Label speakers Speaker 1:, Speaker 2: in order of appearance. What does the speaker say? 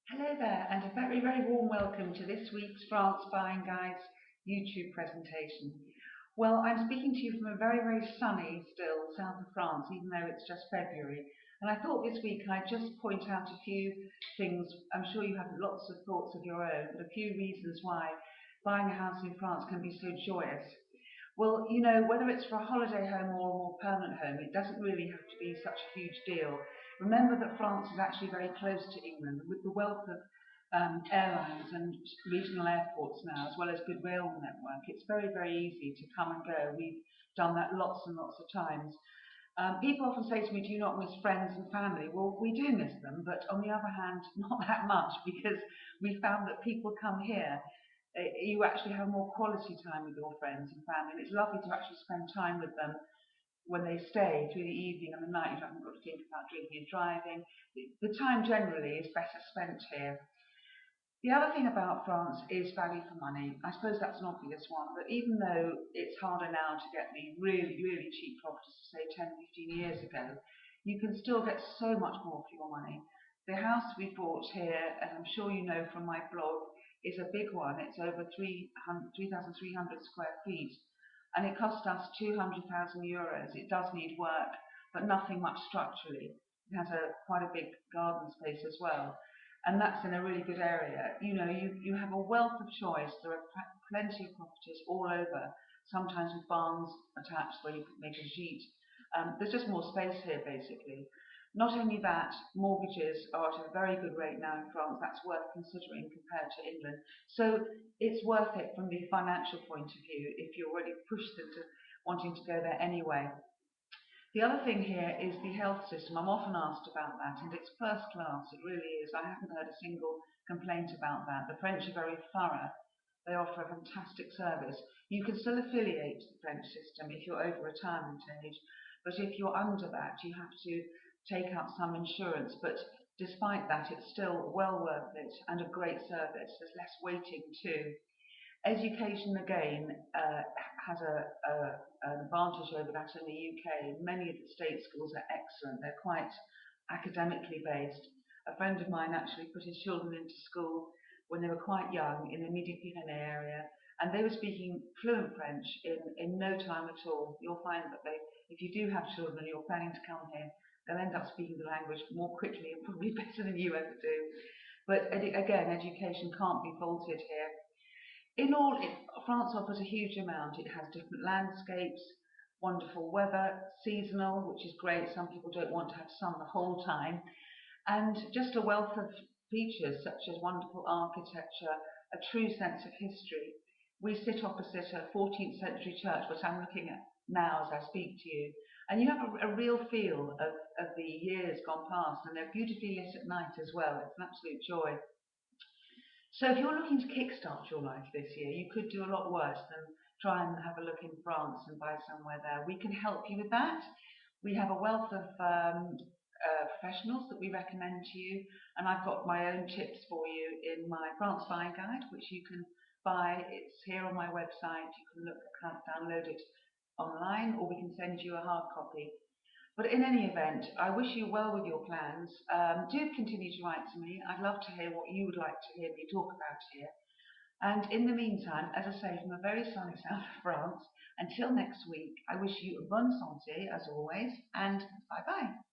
Speaker 1: Hello there, and a very, very warm welcome to this week's France Buying Guides YouTube presentation. Well, I'm speaking to you from a very, very sunny still south of France, even though it's just February. And I thought this week I'd just point out a few things. I'm sure you have lots of thoughts of your own, but a few reasons why buying a house in France can be so joyous. Well, whether it's for a holiday home or a more permanent home, it doesn't really have to be such a huge deal. Remember that France is actually very close to England, with the wealth of airlines and regional airports now, as well as good rail network. It's very, very easy to come and go. We've done that lots and lots of times. People often say to me, do you not miss friends and family? Well, we do miss them, but on the other hand, not that much, because we found that people come here, you actually have more quality time with your friends and family, and it's lovely to actually spend time with them when they stay through the evening and the night. You haven't got to think about drinking and driving. The time generally is better spent here. The other thing about France is value for money. I suppose that's an obvious one, but even though it's harder now to get the really, really cheap properties, say 10, 15 years ago, you can still get so much more for your money. The house we bought here, as I'm sure you know from my blog, is a big one. It's over 3,300 square feet, and it cost us 200,000 euros. It does need work, but nothing much structurally. It has quite a big garden space as well, and that's in a really good area. You have a wealth of choice. There are plenty of properties all over, sometimes with barns attached where you could make a gîte. There's just more space here, basically. Not only that, mortgages are at a very good rate now in France. That's worth considering compared to England. So it's worth it from the financial point of view if you're already pushed into wanting to go there anyway. The other thing here is the health system. I'm often asked about that, and it's first class. It really is. I haven't heard a single complaint about that. The French are very thorough. They offer a fantastic service. You can still affiliate to the French system if you're over retirement age, but if you're under that, you have to take out some insurance. But despite that, it's still well worth it and a great service. There's less waiting too. Education again has an advantage over that in the UK. Many of the state schools are excellent. They're quite academically based. A friend of mine actually put his children into school when they were quite young in the Midi-Pyrénées area, and they were speaking fluent French in no time at all. You'll find that if you do have children and you're planning to come here, they'll end up speaking the language more quickly and probably better than you ever do. But again, education can't be faulted here. In all, France offers a huge amount. It has different landscapes, wonderful weather, seasonal, which is great. Some people don't want to have sun the whole time, and just a wealth of features such as wonderful architecture, a true sense of history. We sit opposite a 14th century church, which I'm looking at now as I speak to you, and you have a real feel of the years gone past, and they're beautifully lit at night as well. It's an absolute joy. So if you're looking to kickstart your life this year, you could do a lot worse than try and have a look in France and buy somewhere there. We can help you with that. We have a wealth of professionals that we recommend to you, and I've got my own tips for you in my France Buying Guide, which you can buy. It's here on my website. You can download it online, or we can send you a hard copy. But in any event, I wish you well with your plans. Do continue to write to me. I'd love to hear what you would like to hear me talk about here. And in the meantime, as I say, from a very sunny south of France, until next week, I wish you a bonne santé as always, and bye bye.